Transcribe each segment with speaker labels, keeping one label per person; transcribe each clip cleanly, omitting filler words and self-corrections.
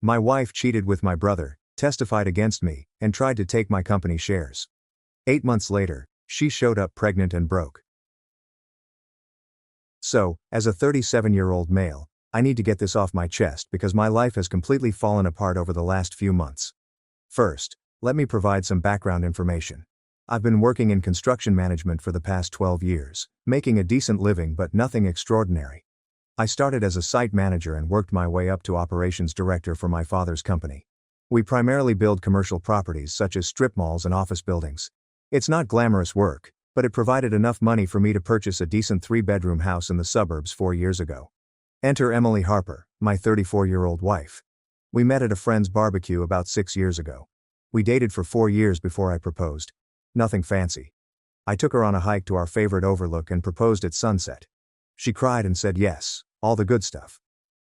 Speaker 1: My wife cheated with my brother, testified against me, and tried to take my company shares. 8 months later, she showed up pregnant and broke. So, as a 37-year-old male, I need to get this off my chest because my life has completely fallen apart over the last few months. First, let me provide some background information. I've been working in construction management for the past 12 years, making a decent living but nothing extraordinary. I started as a site manager and worked my way up to operations director for my father's company. We primarily build commercial properties such as strip malls and office buildings. It's not glamorous work, but it provided enough money for me to purchase a decent 3-bedroom house in the suburbs 4 years ago. Enter Emily Harper, my 34-year-old wife. We met at a friend's barbecue about 6 years ago. We dated for 4 years before I proposed. Nothing fancy. I took her on a hike to our favorite overlook and proposed at sunset. She cried and said yes, all the good stuff.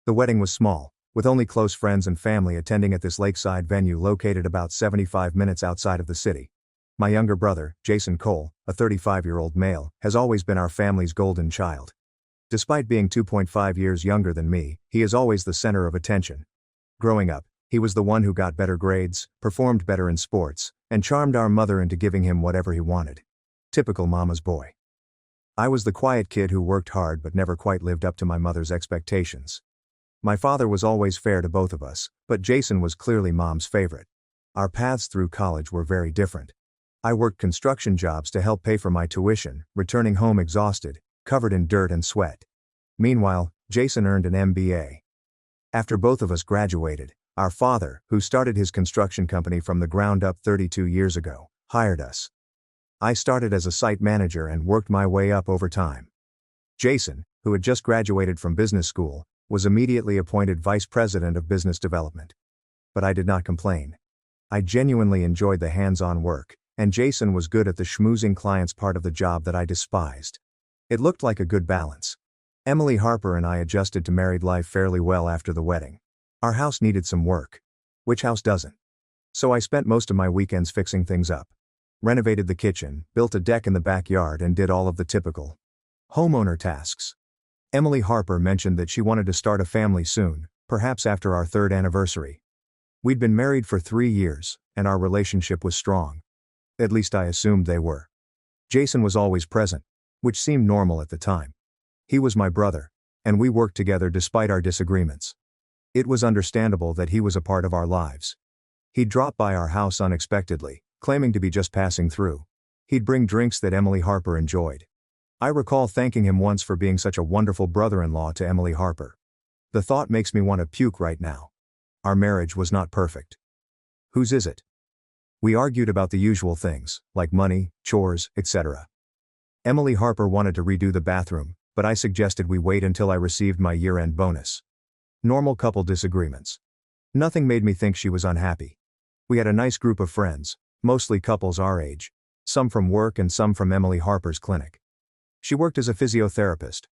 Speaker 1: The wedding was small, with only close friends and family attending at this lakeside venue located about 75 minutes outside of the city. My younger brother, Jason Cole, a 35-year-old male, has always been our family's golden child. Despite being 2.5 years younger than me, he is always the center of attention. Growing up, he was the one who got better grades, performed better in sports, and charmed our mother into giving him whatever he wanted. Typical mama's boy. I was the quiet kid who worked hard but never quite lived up to my mother's expectations. My father was always fair to both of us, but Jason was clearly mom's favorite. Our paths through college were very different. I worked construction jobs to help pay for my tuition, returning home exhausted, covered in dirt and sweat. Meanwhile, Jason earned an MBA. After both of us graduated, our father, who started his construction company from the ground up 32 years ago, hired us. I started as a site manager and worked my way up over time. Jason, who had just graduated from business school, was immediately appointed vice president of business development. But I did not complain. I genuinely enjoyed the hands-on work, and Jason was good at the schmoozing clients part of the job that I despised. It looked like a good balance. Emily Harper and I adjusted to married life fairly well after the wedding. Our house needed some work. Which house doesn't? So I spent most of my weekends fixing things up. Renovated the kitchen, built a deck in the backyard, and did all of the typical homeowner tasks. Emily Harper mentioned that she wanted to start a family soon, perhaps after our 3rd anniversary. We'd been married for 3 years, and our relationship was strong. At least I assumed they were. Jason was always present, which seemed normal at the time. He was my brother, and we worked together despite our disagreements. It was understandable that he was a part of our lives. He'd drop by our house unexpectedly, claiming to be just passing through. He'd bring drinks that Emily Harper enjoyed. I recall thanking him once for being such a wonderful brother-in-law to Emily Harper. The thought makes me want to puke right now. Our marriage was not perfect. Whose is it? We argued about the usual things, like money, chores, etc. Emily Harper wanted to redo the bathroom, but I suggested we wait until I received my year-end bonus. Normal couple disagreements. Nothing made me think she was unhappy. We had a nice group of friends, mostly couples our age, some from work and some from Emily Harper's clinic. She worked as a physiotherapist.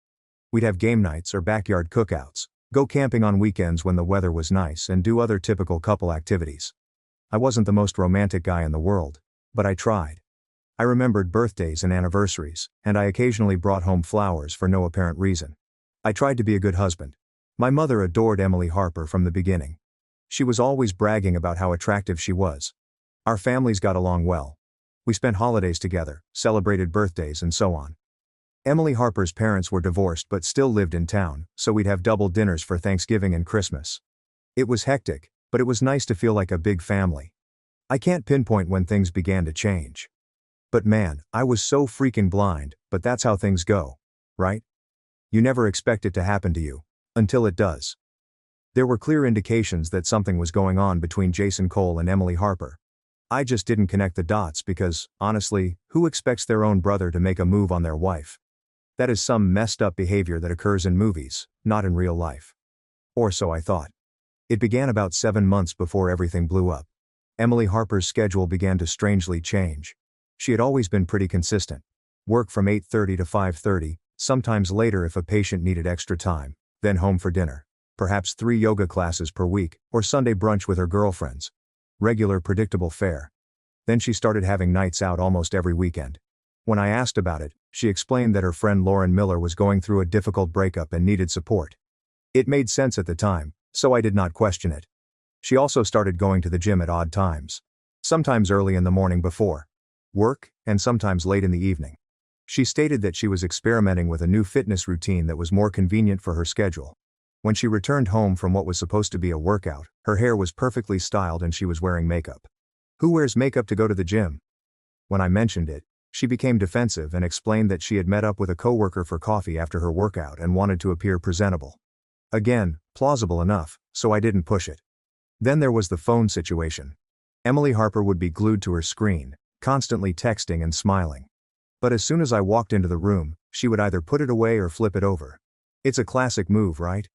Speaker 1: We'd have game nights or backyard cookouts, go camping on weekends when the weather was nice, and do other typical couple activities. I wasn't the most romantic guy in the world, but I tried. I remembered birthdays and anniversaries, and I occasionally brought home flowers for no apparent reason. I tried to be a good husband. My mother adored Emily Harper from the beginning. She was always bragging about how attractive she was. Our families got along well. We spent holidays together, celebrated birthdays, and so on. Emily Harper's parents were divorced but still lived in town, so we'd have double dinners for Thanksgiving and Christmas. It was hectic, but it was nice to feel like a big family. I can't pinpoint when things began to change. But man, I was so freaking blind, but that's how things go, right? You never expect it to happen to you, until it does. There were clear indications that something was going on between Jason Cole and Emily Harper. I just didn't connect the dots because, honestly, who expects their own brother to make a move on their wife? That is some messed up behavior that occurs in movies, not in real life. Or so I thought. It began about 7 months before everything blew up. Emily Harper's schedule began to strangely change. She had always been pretty consistent. Work from 8:30 to 5:30, sometimes later if a patient needed extra time, then home for dinner. Perhaps 3 yoga classes per week, or Sunday brunch with her girlfriends. Regular, predictable fare. Then she started having nights out almost every weekend. When I asked about it, she explained that her friend Lauren Miller was going through a difficult breakup and needed support. It made sense at the time, so I did not question it. She also started going to the gym at odd times. Sometimes early in the morning before work, and sometimes late in the evening. She stated that she was experimenting with a new fitness routine that was more convenient for her schedule. When she returned home from what was supposed to be a workout, her hair was perfectly styled and she was wearing makeup. Who wears makeup to go to the gym? When I mentioned it, she became defensive and explained that she had met up with a coworker for coffee after her workout and wanted to appear presentable. Again, plausible enough, so I didn't push it. Then there was the phone situation. Emily Harper would be glued to her screen, constantly texting and smiling. But as soon as I walked into the room, she would either put it away or flip it over. It's a classic move, right?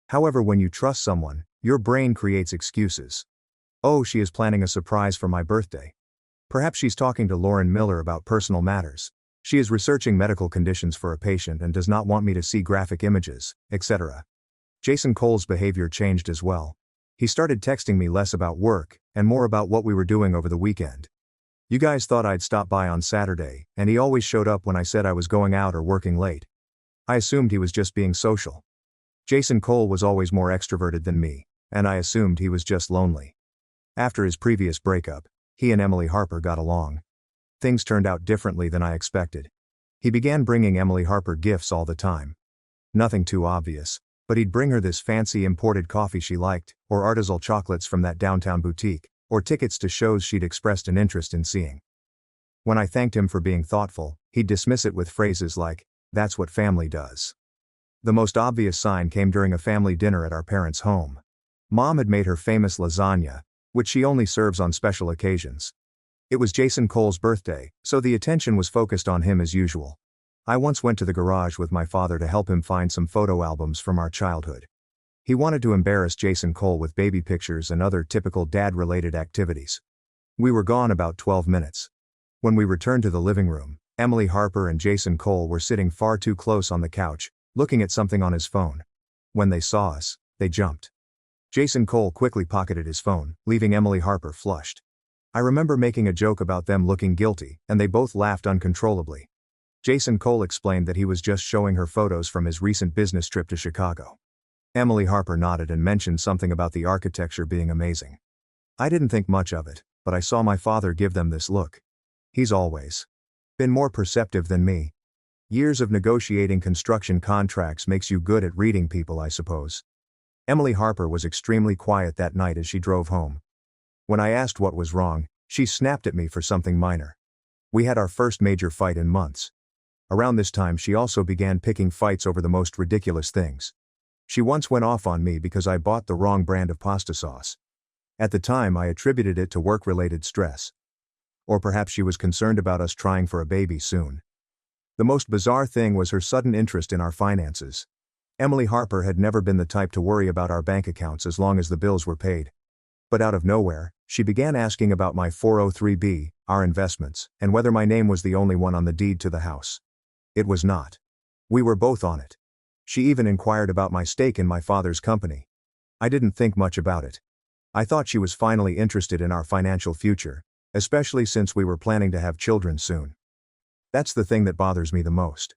Speaker 1: However, when you trust someone, your brain creates excuses. Oh, she is planning a surprise for my birthday. Perhaps she's talking to Lauren Miller about personal matters. She is researching medical conditions for a patient and does not want me to see graphic images, etc. Jason Cole's behavior changed as well. He started texting me less about work, and more about what we were doing over the weekend. You guys thought I'd stop by on Saturday, and he always showed up when I said I was going out or working late. I assumed he was just being social. Jason Cole was always more extroverted than me, and I assumed he was just lonely. After his previous breakup, he and Emily Harper got along. Things turned out differently than I expected. He began bringing Emily Harper gifts all the time. Nothing too obvious, but he'd bring her this fancy imported coffee she liked, or artisanal chocolates from that downtown boutique, or tickets to shows she'd expressed an interest in seeing. When I thanked him for being thoughtful, he'd dismiss it with phrases like, "That's what family does." The most obvious sign came during a family dinner at our parents' home. Mom had made her famous lasagna, which she only serves on special occasions. It was Jason Cole's birthday, so the attention was focused on him as usual. I once went to the garage with my father to help him find some photo albums from our childhood. He wanted to embarrass Jason Cole with baby pictures and other typical dad-related activities. We were gone about 12 minutes. When we returned to the living room, Emily Harper and Jason Cole were sitting far too close on the couch, looking at something on his phone. When they saw us, they jumped. Jason Cole quickly pocketed his phone, leaving Emily Harper flushed. I remember making a joke about them looking guilty, and they both laughed uncontrollably. Jason Cole explained that he was just showing her photos from his recent business trip to Chicago. Emily Harper nodded and mentioned something about the architecture being amazing. I didn't think much of it, but I saw my father give them this look. He's always been more perceptive than me. Years of negotiating construction contracts makes you good at reading people, I suppose. Emily Harper was extremely quiet that night as she drove home. When I asked what was wrong, she snapped at me for something minor. We had our first major fight in months. Around this time she also began picking fights over the most ridiculous things. She once went off on me because I bought the wrong brand of pasta sauce. At the time I attributed it to work-related stress. Or perhaps she was concerned about us trying for a baby soon. The most bizarre thing was her sudden interest in our finances. Emily Harper had never been the type to worry about our bank accounts as long as the bills were paid. But out of nowhere, she began asking about my 403(b), our investments, and whether my name was the only one on the deed to the house. It was not. We were both on it. She even inquired about my stake in my father's company. I didn't think much about it. I thought she was finally interested in our financial future, especially since we were planning to have children soon. That's the thing that bothers me the most.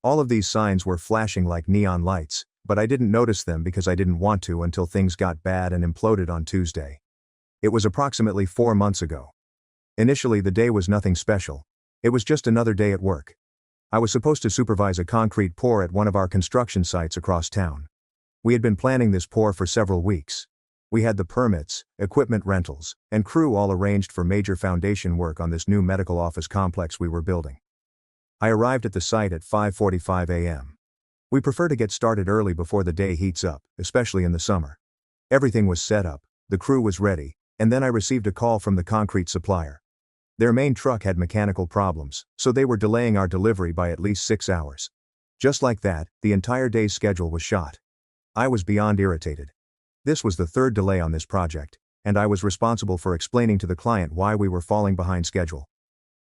Speaker 1: All of these signs were flashing like neon lights, but I didn't notice them because I didn't want to until things got bad and imploded on Tuesday. It was approximately 4 months ago. Initially the day was nothing special. It was just another day at work. I was supposed to supervise a concrete pour at one of our construction sites across town. We had been planning this pour for several weeks. We had the permits, equipment rentals, and crew all arranged for major foundation work on this new medical office complex we were building. I arrived at the site at 5:45 a.m. We prefer to get started early before the day heats up, especially in the summer. Everything was set up, the crew was ready, and then I received a call from the concrete supplier. Their main truck had mechanical problems, so they were delaying our delivery by at least 6 hours. Just like that, the entire day's schedule was shot. I was beyond irritated. This was the third delay on this project, and I was responsible for explaining to the client why we were falling behind schedule.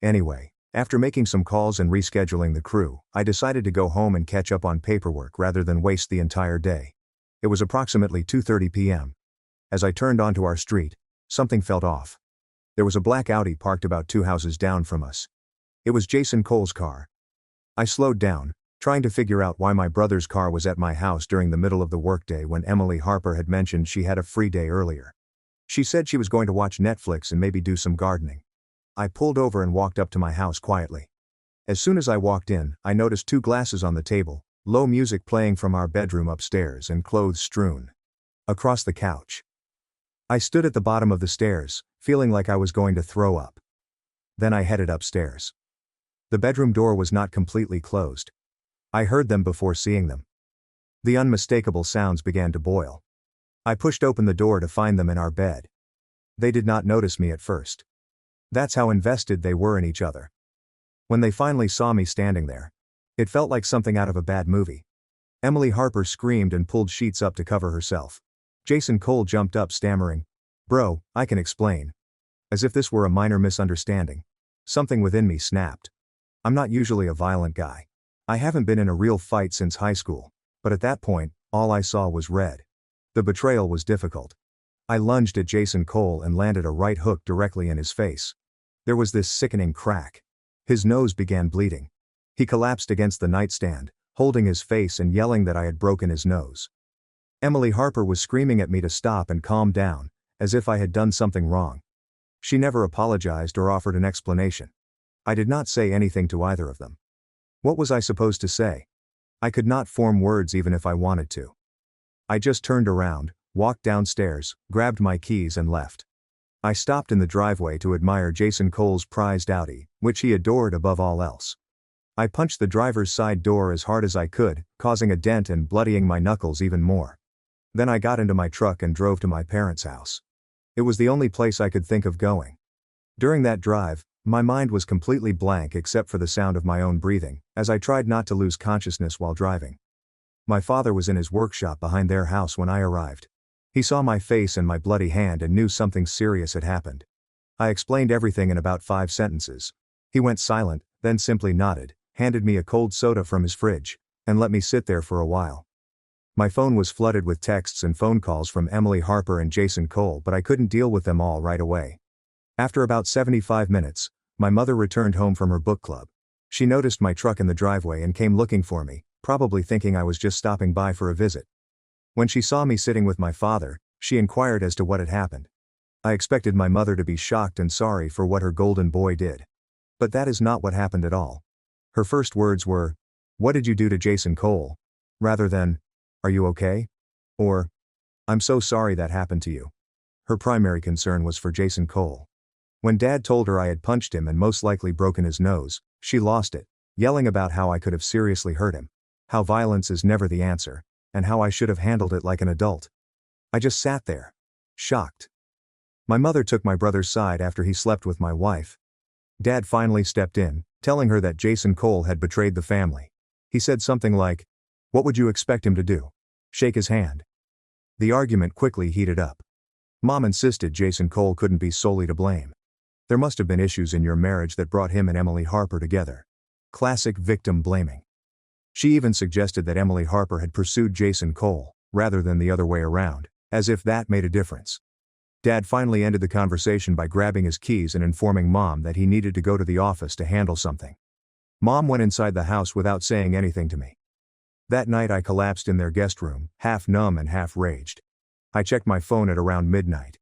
Speaker 1: Anyway, after making some calls and rescheduling the crew, I decided to go home and catch up on paperwork rather than waste the entire day. It was approximately 2:30 p.m. As I turned onto our street, something felt off. There was a black Audi parked about 2 houses down from us. It was Jason Cole's car. I slowed down, trying to figure out why my brother's car was at my house during the middle of the workday when Emily Harper had mentioned she had a free day earlier. She said she was going to watch Netflix and maybe do some gardening. I pulled over and walked up to my house quietly. As soon as I walked in, I noticed 2 glasses on the table, low music playing from our bedroom upstairs, and clothes strewn across the couch. I stood at the bottom of the stairs, feeling like I was going to throw up. Then I headed upstairs. The bedroom door was not completely closed. I heard them before seeing them. The unmistakable sounds began to boil. I pushed open the door to find them in our bed. They did not notice me at first. That's how invested they were in each other. When they finally saw me standing there, it felt like something out of a bad movie. Emily Harper screamed and pulled sheets up to cover herself. Jason Cole jumped up stammering, "Bro, I can explain." As if this were a minor misunderstanding. Something within me snapped. I'm not usually a violent guy. I haven't been in a real fight since high school, but at that point, all I saw was red. The betrayal was difficult. I lunged at Jason Cole and landed a right hook directly in his face. There was this sickening crack. His nose began bleeding. He collapsed against the nightstand, holding his face and yelling that I had broken his nose. Emily Harper was screaming at me to stop and calm down, as if I had done something wrong. She never apologized or offered an explanation. I did not say anything to either of them. What was I supposed to say? I could not form words even if I wanted to. I just turned around, walked downstairs, grabbed my keys and left. I stopped in the driveway to admire Jason Cole's prized Audi, which he adored above all else. I punched the driver's side door as hard as I could, causing a dent and bloodying my knuckles even more. Then I got into my truck and drove to my parents' house. It was the only place I could think of going. During that drive, my mind was completely blank except for the sound of my own breathing, as I tried not to lose consciousness while driving. My father was in his workshop behind their house when I arrived. He saw my face and my bloody hand and knew something serious had happened. I explained everything in about 5 sentences. He went silent, then simply nodded, handed me a cold soda from his fridge, and let me sit there for a while. My phone was flooded with texts and phone calls from Emily Harper and Jason Cole, but I couldn't deal with them all right away. After about 75 minutes, my mother returned home from her book club. She noticed my truck in the driveway and came looking for me, probably thinking I was just stopping by for a visit. When she saw me sitting with my father, she inquired as to what had happened. I expected my mother to be shocked and sorry for what her golden boy did. But that is not what happened at all. Her first words were, "What did you do to Jason Cole?" rather than, "Are you okay?" or, "I'm so sorry that happened to you." Her primary concern was for Jason Cole. When Dad told her I had punched him and most likely broken his nose, she lost it, yelling about how I could have seriously hurt him, how violence is never the answer, and how I should have handled it like an adult. I just sat there, shocked. My mother took my brother's side after he slept with my wife. Dad finally stepped in, telling her that Jason Cole had betrayed the family. He said something like, "What would you expect him to do? Shake his hand?" The argument quickly heated up. Mom insisted Jason Cole couldn't be solely to blame. There must have been issues in your marriage that brought him and Emily Harper together. Classic victim blaming. She even suggested that Emily Harper had pursued Jason Cole, rather than the other way around, as if that made a difference. Dad finally ended the conversation by grabbing his keys and informing Mom that he needed to go to the office to handle something. Mom went inside the house without saying anything to me. That night I collapsed in their guest room, half numb and half raged. I checked my phone at around midnight.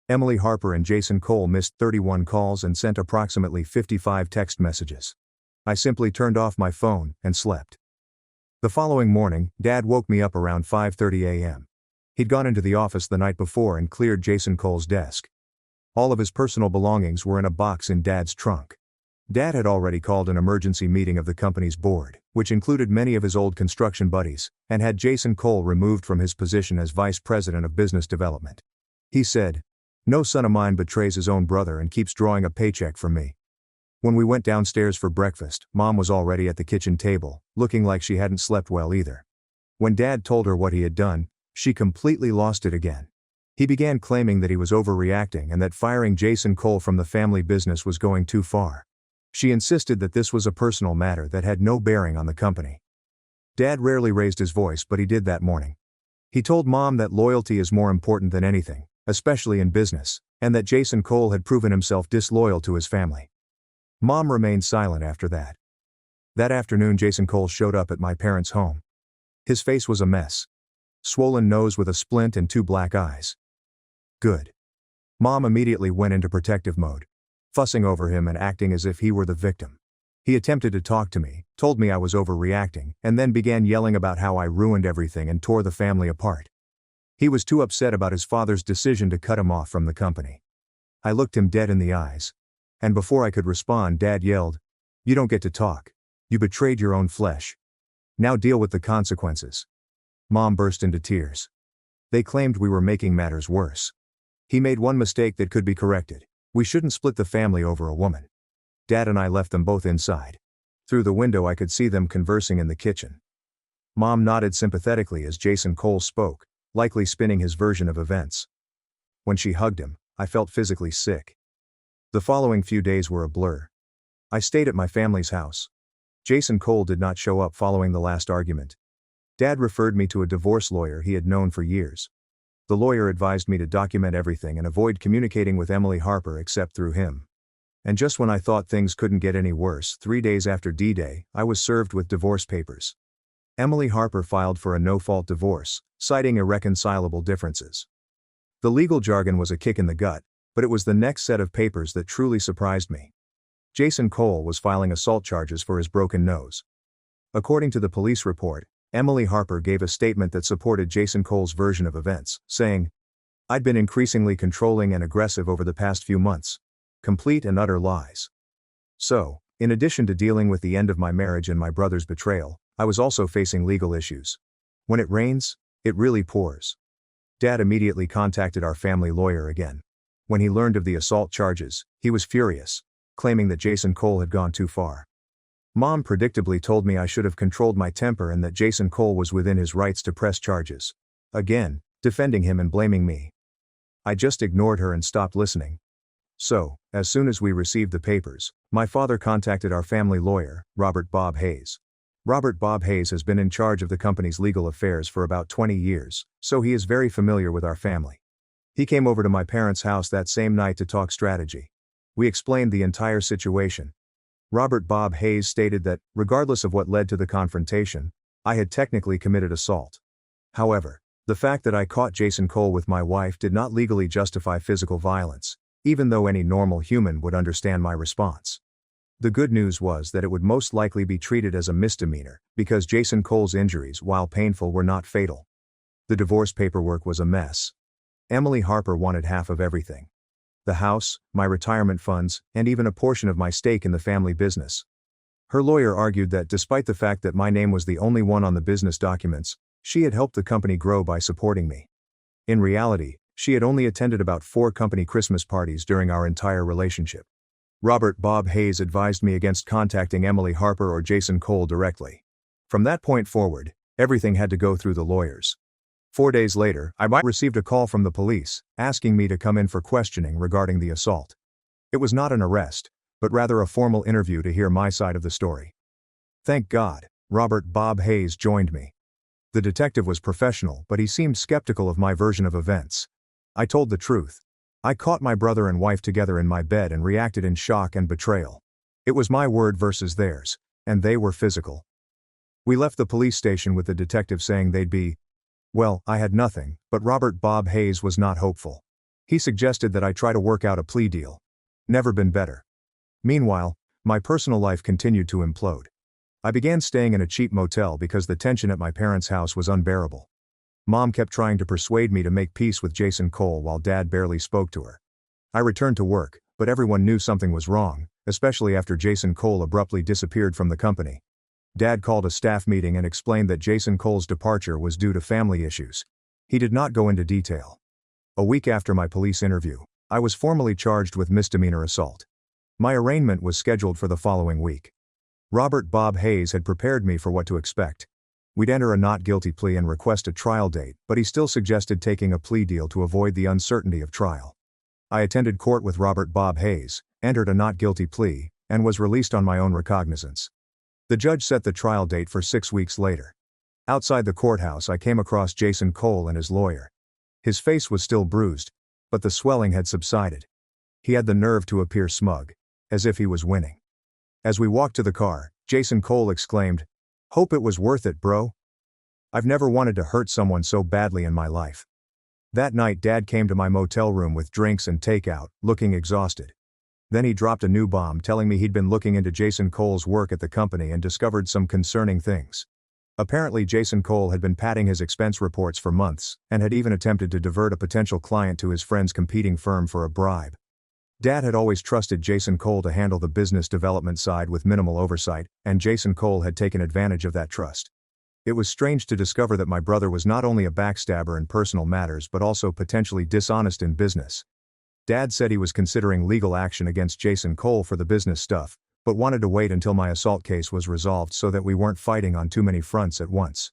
Speaker 1: Emily Harper and Jason Cole missed 31 calls and sent approximately 55 text messages. I simply turned off my phone and slept. The following morning, Dad woke me up around 5:30 a.m. He'd gone into the office the night before and cleared Jason Cole's desk. All of his personal belongings were in a box in Dad's trunk. Dad had already called an emergency meeting of the company's board, which included many of his old construction buddies, and had Jason Cole removed from his position as Vice President of Business Development. He said, "No son of mine betrays his own brother and keeps drawing a paycheck from me." When we went downstairs for breakfast, Mom was already at the kitchen table, looking like she hadn't slept well either. When Dad told her what he had done, she completely lost it again. He began claiming that he was overreacting and that firing Jason Cole from the family business was going too far. She insisted that this was a personal matter that had no bearing on the company. Dad rarely raised his voice, but he did that morning. He told Mom that loyalty is more important than anything, especially in business, and that Jason Cole had proven himself disloyal to his family. Mom remained silent after that. That afternoon Jason Cole showed up at my parents' home. His face was a mess. Swollen nose with a splint and 2 black eyes. Good. Mom immediately went into protective mode, fussing over him and acting as if he were the victim. He attempted to talk to me, told me I was overreacting, and then began yelling about how I ruined everything and tore the family apart. He was too upset about his father's decision to cut him off from the company. I looked him dead in the eyes. And before I could respond, Dad yelled, "You don't get to talk. You betrayed your own flesh. Now deal with the consequences." Mom burst into tears. They claimed we were making matters worse. He made one mistake that could be corrected. We shouldn't split the family over a woman. Dad and I left them both inside. Through the window I could see them conversing in the kitchen. Mom nodded sympathetically as Jason Cole spoke, likely spinning his version of events. When she hugged him, I felt physically sick. The following few days were a blur. I stayed at my family's house. Jason Cole did not show up following the last argument. Dad referred me to a divorce lawyer he had known for years. The lawyer advised me to document everything and avoid communicating with Emily Harper except through him. And just when I thought things couldn't get any worse, 3 days after D-Day, I was served with divorce papers. Emily Harper filed for a no-fault divorce, citing irreconcilable differences. The legal jargon was a kick in the gut, but it was the next set of papers that truly surprised me. Jason Cole was filing assault charges for his broken nose. According to the police report, Emily Harper gave a statement that supported Jason Cole's version of events, saying, "I'd been increasingly controlling and aggressive over the past few months. Complete and utter lies." So, in addition to dealing with the end of my marriage and my brother's betrayal, I was also facing legal issues. When it rains, it really pours. Dad immediately contacted our family lawyer again. When he learned of the assault charges, he was furious, claiming that Jason Cole had gone too far. Mom predictably told me I should have controlled my temper and that Jason Cole was within his rights to press charges. Again, defending him and blaming me. I just ignored her and stopped listening. So, as soon as we received the papers, my father contacted our family lawyer, Robert Bob Hayes. Robert Bob Hayes has been in charge of the company's legal affairs for about 20 years, so he is very familiar with our family. He came over to my parents' house that same night to talk strategy. We explained the entire situation. Robert Bob Hayes stated that, regardless of what led to the confrontation, I had technically committed assault. However, the fact that I caught Jason Cole with my wife did not legally justify physical violence, even though any normal human would understand my response. The good news was that it would most likely be treated as a misdemeanor, because Jason Cole's injuries, while painful, were not fatal. The divorce paperwork was a mess. Emily Harper wanted half of everything. The house, my retirement funds, and even a portion of my stake in the family business. Her lawyer argued that despite the fact that my name was the only one on the business documents, she had helped the company grow by supporting me. In reality, she had only attended about 4 company Christmas parties during our entire relationship. Robert Bob Hayes advised me against contacting Emily Harper or Jason Cole directly. From that point forward, everything had to go through the lawyers. 4 days later, I received a call from the police, asking me to come in for questioning regarding the assault. It was not an arrest, but rather a formal interview to hear my side of the story. Thank God, Robert Bob Hayes joined me. The detective was professional, but he seemed skeptical of my version of events. I told the truth. I caught my brother and wife together in my bed and reacted in shock and betrayal. It was my word versus theirs, and they were physical. We left the police station with the detective saying they'd be, well, I had nothing, but Robert Bob Hayes was not hopeful. He suggested that I try to work out a plea deal. Never been better. Meanwhile, my personal life continued to implode. I began staying in a cheap motel because the tension at my parents' house was unbearable. Mom kept trying to persuade me to make peace with Jason Cole while Dad barely spoke to her. I returned to work, but everyone knew something was wrong, especially after Jason Cole abruptly disappeared from the company. Dad called a staff meeting and explained that Jason Cole's departure was due to family issues. He did not go into detail. A week after my police interview, I was formally charged with misdemeanor assault. My arraignment was scheduled for the following week. Robert Bob Hayes had prepared me for what to expect. We'd enter a not guilty plea and request a trial date, but he still suggested taking a plea deal to avoid the uncertainty of trial. I attended court with Robert Bob Hayes, entered a not guilty plea, and was released on my own recognizance. The judge set the trial date for 6 weeks later. Outside the courthouse I came across Jason Cole and his lawyer. His face was still bruised, but the swelling had subsided. He had the nerve to appear smug, as if he was winning. As we walked to the car, Jason Cole exclaimed, "Hope it was worth it, bro. I've never wanted to hurt someone so badly in my life." That night Dad came to my motel room with drinks and takeout, looking exhausted. Then he dropped a new bomb telling me he'd been looking into Jason Cole's work at the company and discovered some concerning things. Apparently Jason Cole had been padding his expense reports for months, and had even attempted to divert a potential client to his friend's competing firm for a bribe. Dad had always trusted Jason Cole to handle the business development side with minimal oversight, and Jason Cole had taken advantage of that trust. It was strange to discover that my brother was not only a backstabber in personal matters but also potentially dishonest in business. Dad said he was considering legal action against Jason Cole for the business stuff, but wanted to wait until my assault case was resolved so that we weren't fighting on too many fronts at once.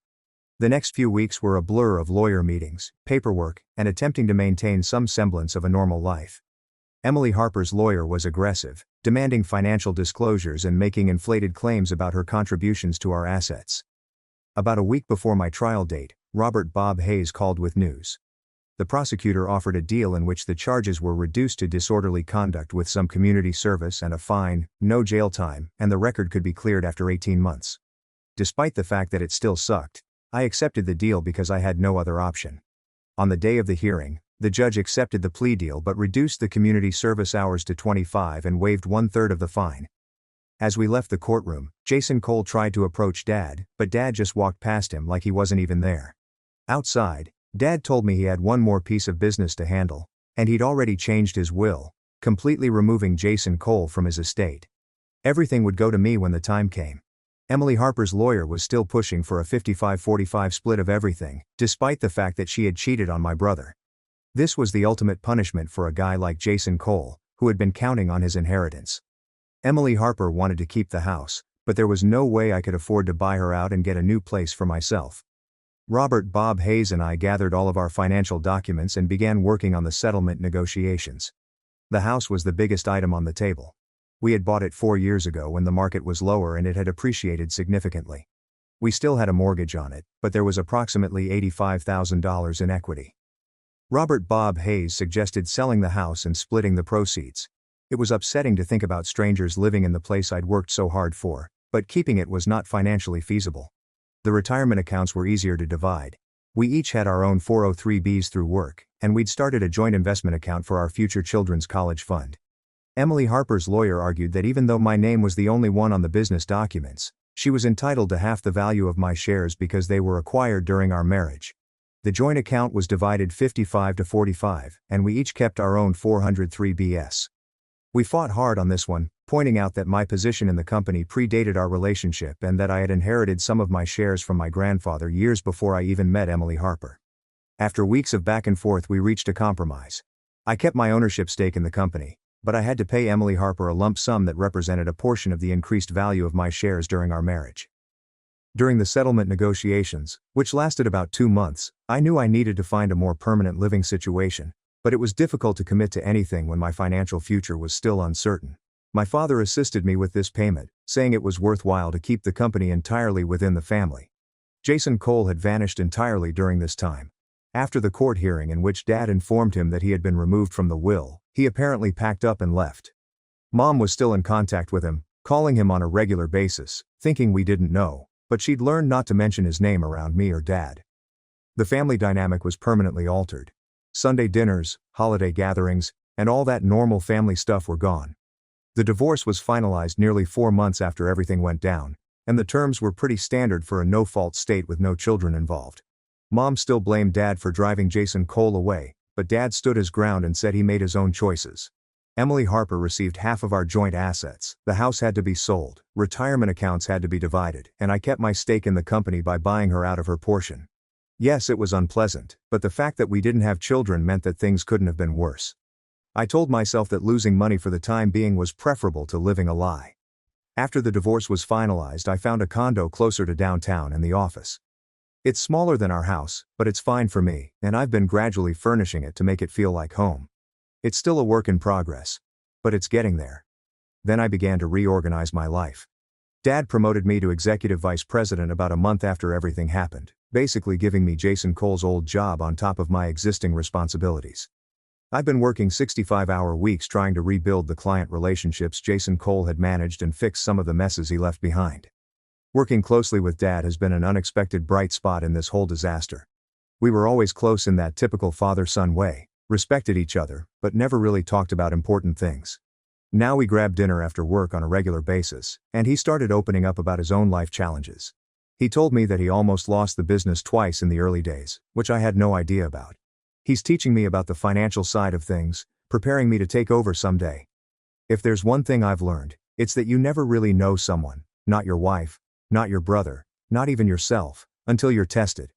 Speaker 1: The next few weeks were a blur of lawyer meetings, paperwork, and attempting to maintain some semblance of a normal life. Emily Harper's lawyer was aggressive, demanding financial disclosures and making inflated claims about her contributions to our assets. About a week before my trial date, Robert Bob Hayes called with news. The prosecutor offered a deal in which the charges were reduced to disorderly conduct with some community service and a fine, no jail time, and the record could be cleared after 18 months. Despite the fact that it still sucked, I accepted the deal because I had no other option. On the day of the hearing, the judge accepted the plea deal but reduced the community service hours to 25 and waived 1/3 of the fine. As we left the courtroom, Jason Cole tried to approach Dad, but Dad just walked past him like he wasn't even there. Outside, Dad told me he had one more piece of business to handle, and he'd already changed his will, completely removing Jason Cole from his estate. Everything would go to me when the time came. Emily Harper's lawyer was still pushing for a 55-45 split of everything, despite the fact that she had cheated on my brother. This was the ultimate punishment for a guy like Jason Cole, who had been counting on his inheritance. Emily Harper wanted to keep the house, but there was no way I could afford to buy her out and get a new place for myself. Robert Bob Hayes and I gathered all of our financial documents and began working on the settlement negotiations. The house was the biggest item on the table. We had bought it 4 years ago when the market was lower and it had appreciated significantly. We still had a mortgage on it, but there was approximately $85,000 in equity. Robert Bob Hayes suggested selling the house and splitting the proceeds. It was upsetting to think about strangers living in the place I'd worked so hard for, but keeping it was not financially feasible. The retirement accounts were easier to divide. We each had our own 403(b)s through work, and we'd started a joint investment account for our future children's college fund. Emily Harper's lawyer argued that even though my name was the only one on the business documents, she was entitled to half the value of my shares because they were acquired during our marriage. The joint account was divided 55-45, and we each kept our own 403(b)s. We fought hard on this one, pointing out that my position in the company predated our relationship and that I had inherited some of my shares from my grandfather years before I even met Emily Harper. After weeks of back and forth, we reached a compromise. I kept my ownership stake in the company, but I had to pay Emily Harper a lump sum that represented a portion of the increased value of my shares during our marriage. During the settlement negotiations, which lasted about 2 months, I knew I needed to find a more permanent living situation, but it was difficult to commit to anything when my financial future was still uncertain. My father assisted me with this payment, saying it was worthwhile to keep the company entirely within the family. Jason Cole had vanished entirely during this time. After the court hearing in which Dad informed him that he had been removed from the will, he apparently packed up and left. Mom was still in contact with him, calling him on a regular basis, thinking we didn't know, but she'd learned not to mention his name around me or Dad. The family dynamic was permanently altered. Sunday dinners, holiday gatherings, and all that normal family stuff were gone. The divorce was finalized nearly 4 months after everything went down, and the terms were pretty standard for a no-fault state with no children involved. Mom still blamed Dad for driving Jason Cole away, but Dad stood his ground and said he made his own choices. Emily Harper received half of our joint assets, the house had to be sold, retirement accounts had to be divided, and I kept my stake in the company by buying her out of her portion. Yes, it was unpleasant, but the fact that we didn't have children meant that things couldn't have been worse. I told myself that losing money for the time being was preferable to living a lie. After the divorce was finalized, I found a condo closer to downtown and the office. It's smaller than our house, but it's fine for me, and I've been gradually furnishing it to make it feel like home. It's still a work in progress, but it's getting there. Then I began to reorganize my life. Dad promoted me to executive vice president about a month after everything happened, basically giving me Jason Cole's old job on top of my existing responsibilities. I've been working 65-hour weeks trying to rebuild the client relationships Jason Cole had managed and fix some of the messes he left behind. Working closely with Dad has been an unexpected bright spot in this whole disaster. We were always close in that typical father-son way, respected each other, but never really talked about important things. Now we grab dinner after work on a regular basis, and he started opening up about his own life challenges. He told me that he almost lost the business twice in the early days, which I had no idea about. He's teaching me about the financial side of things, preparing me to take over someday. If there's one thing I've learned, it's that you never really know someone, not your wife, not your brother, not even yourself, until you're tested.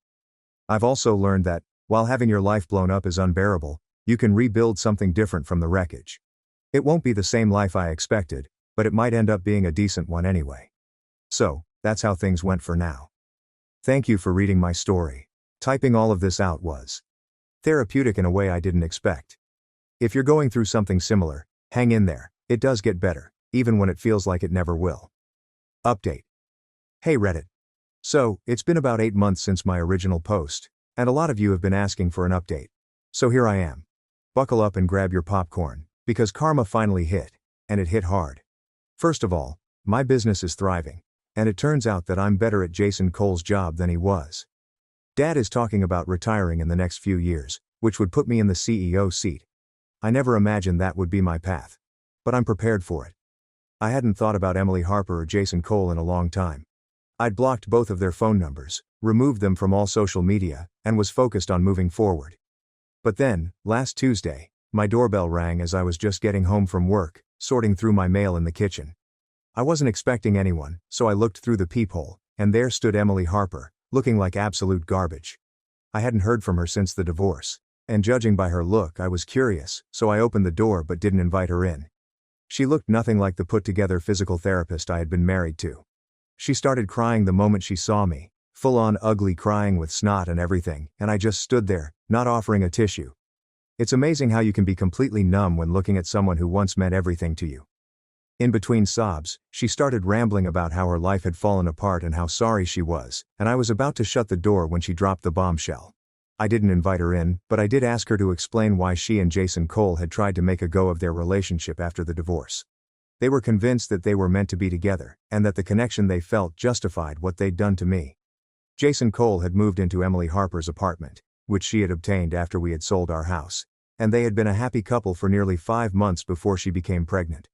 Speaker 1: I've also learned that, while having your life blown up is unbearable, you can rebuild something different from the wreckage. It won't be the same life I expected, but it might end up being a decent one anyway. So, that's how things went for now. Thank you for reading my story. Typing all of this out was therapeutic in a way I didn't expect. If you're going through something similar, hang in there, it does get better, even when it feels like it never will. Update. Hey Reddit. So, it's been about 8 months since my original post, and a lot of you have been asking for an update. So here I am. Buckle up and grab your popcorn, because karma finally hit, and it hit hard. First of all, my business is thriving, and it turns out that I'm better at Jason Cole's job than he was. Dad is talking about retiring in the next few years, which would put me in the CEO seat. I never imagined that would be my path. But I'm prepared for it. I hadn't thought about Emily Harper or Jason Cole in a long time. I'd blocked both of their phone numbers, removed them from all social media, and was focused on moving forward. But then, last Tuesday, my doorbell rang as I was just getting home from work, sorting through my mail in the kitchen. I wasn't expecting anyone, so I looked through the peephole, and there stood Emily Harper, looking like absolute garbage. I hadn't heard from her since the divorce, and judging by her look I was curious, so I opened the door but didn't invite her in. She looked nothing like the put-together physical therapist I had been married to. She started crying the moment she saw me, full-on ugly crying with snot and everything, and I just stood there, not offering a tissue. It's amazing how you can be completely numb when looking at someone who once meant everything to you. In between sobs, she started rambling about how her life had fallen apart and how sorry she was, and I was about to shut the door when she dropped the bombshell. I didn't invite her in, but I did ask her to explain why she and Jason Cole had tried to make a go of their relationship after the divorce. They were convinced that they were meant to be together, and that the connection they felt justified what they'd done to me. Jason Cole had moved into Emily Harper's apartment, which she had obtained after we had sold our house, and they had been a happy couple for nearly 5 months before she became pregnant.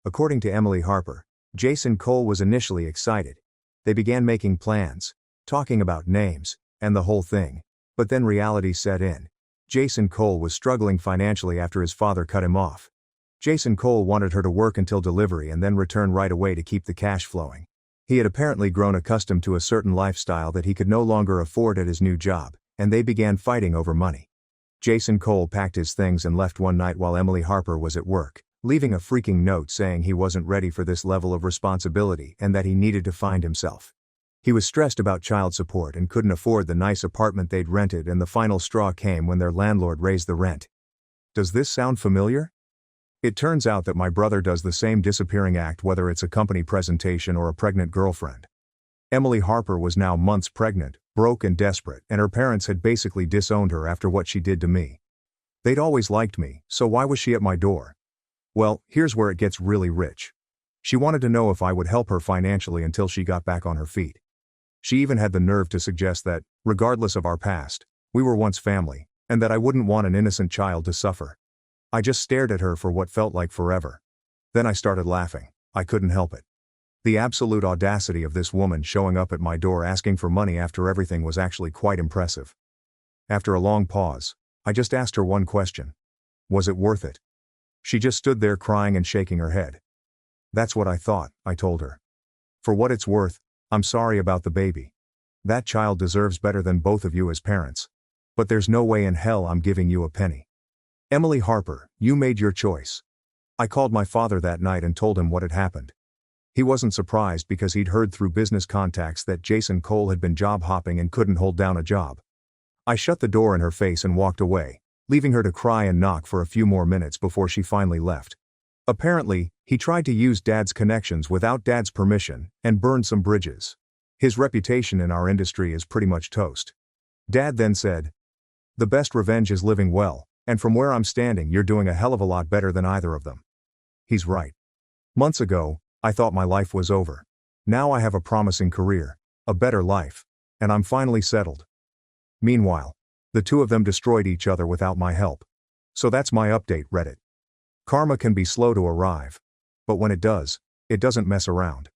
Speaker 1: According to Emily Harper, Jason Cole was initially excited. They began making plans, talking about names, and the whole thing, but then reality set in. Jason Cole was struggling financially after his father cut him off. Jason Cole wanted her to work until delivery and then return right away to keep the cash flowing. He had apparently grown accustomed to a certain lifestyle that he could no longer afford at his new job, and they began fighting over money. Jason Cole packed his things and left one night while Emily Harper was at work, leaving a freaking note saying he wasn't ready for this level of responsibility and that he needed to find himself. He was stressed about child support and couldn't afford the nice apartment they'd rented, and the final straw came when their landlord raised the rent. Does this sound familiar? It turns out that my brother does the same disappearing act whether it's a company presentation or a pregnant girlfriend. Emily Harper was now months pregnant, broke and desperate, and her parents had basically disowned her after what she did to me. They'd always liked me, so why was she at my door? Well, here's where it gets really rich. She wanted to know if I would help her financially until she got back on her feet. She even had the nerve to suggest that, regardless of our past, we were once family, and that I wouldn't want an innocent child to suffer. I just stared at her for what felt like forever. Then I started laughing. I couldn't help it. The absolute audacity of this woman showing up at my door asking for money after everything was actually quite impressive. After a long pause, I just asked her one question. Was it worth it? She just stood there crying and shaking her head. That's what I thought, I told her. For what it's worth, I'm sorry about the baby. That child deserves better than both of you as parents. But there's no way in hell I'm giving you a penny. Emily Harper, you made your choice. I called my father that night and told him what had happened. He wasn't surprised because he'd heard through business contacts that Jason Cole had been job hopping and couldn't hold down a job. I shut the door in her face and walked away, leaving her to cry and knock for a few more minutes before she finally left. Apparently, he tried to use Dad's connections without Dad's permission and burned some bridges. His reputation in our industry is pretty much toast. Dad then said, "The best revenge is living well, and from where I'm standing you're doing a hell of a lot better than either of them." He's right. Months ago, I thought my life was over. Now I have a promising career, a better life, and I'm finally settled. Meanwhile, The two of them destroyed each other without my help. So that's my update, Reddit. Karma can be slow to arrive. But when it does, it doesn't mess around.